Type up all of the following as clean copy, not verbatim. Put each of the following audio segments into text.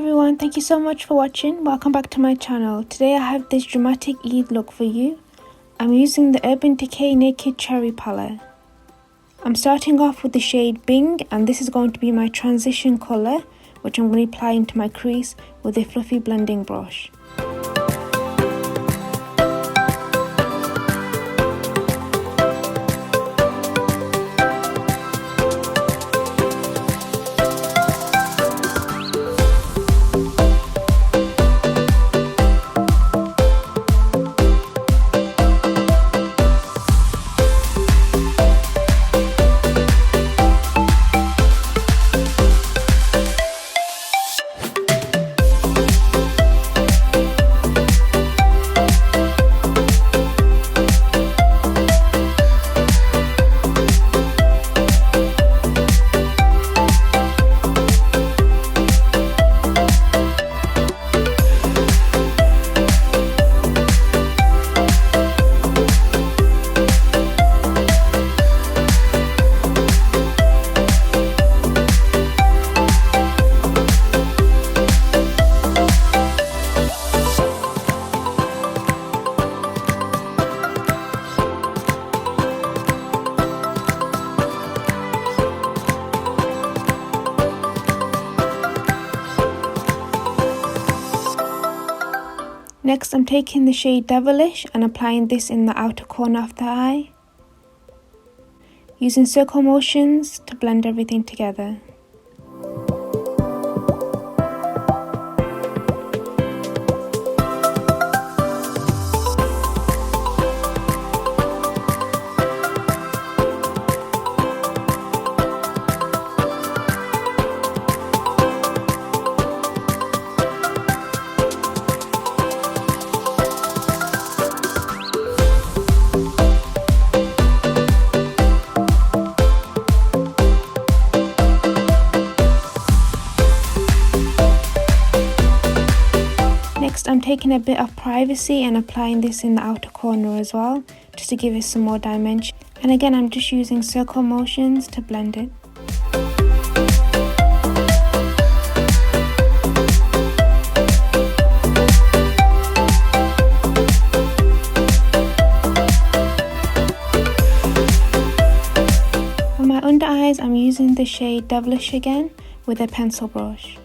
everyone, thank you so much for watching. Welcome back to my channel. Today I have this dramatic Eid look for you. I'm using the Urban Decay Naked Cherry palette. I'm starting off with the shade Bing, and this is going to be my transition colour, which I'm going to apply into my crease with a fluffy blending brush. Next, I'm taking the shade Devilish and applying this in the outer corner of the eye, using circle motions to blend everything together. Next, I'm taking a bit of Privacy and applying this in the outer corner as well, just to give it some more dimension. And again, I'm just using circle motions to blend it. For my under eyes, I'm using the shade Devilish again with a pencil brush.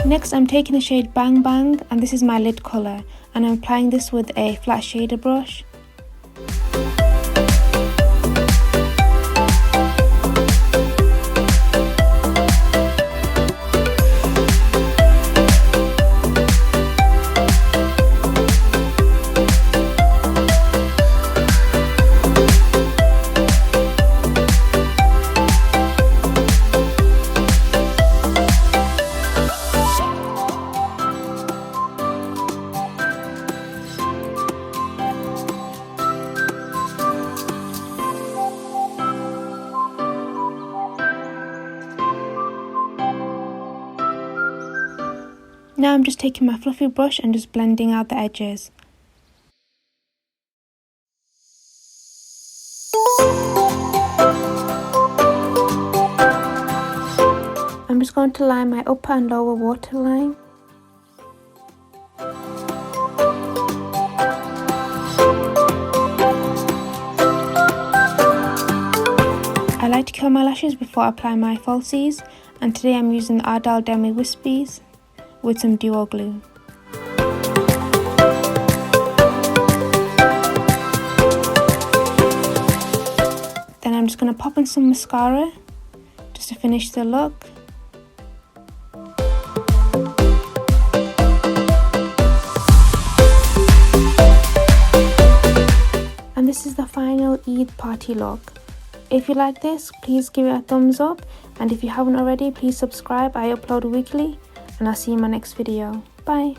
Next, I'm taking the shade Bang Bang, and this is my lid colour, and I'm applying this with a flat shader brush. Now I'm just taking my fluffy brush and just blending out the edges. I'm just going to line my upper and lower waterline. I like to curl my lashes before I apply my falsies, and today I'm using the Ardell Demi Wispies with some duo glue. Then I'm just going to pop in some mascara just to finish the look. And this is the final Eid party look. If you like this, please give it a thumbs up, and if you haven't already, please subscribe. I upload weekly. And I'll see you in my next video. Bye.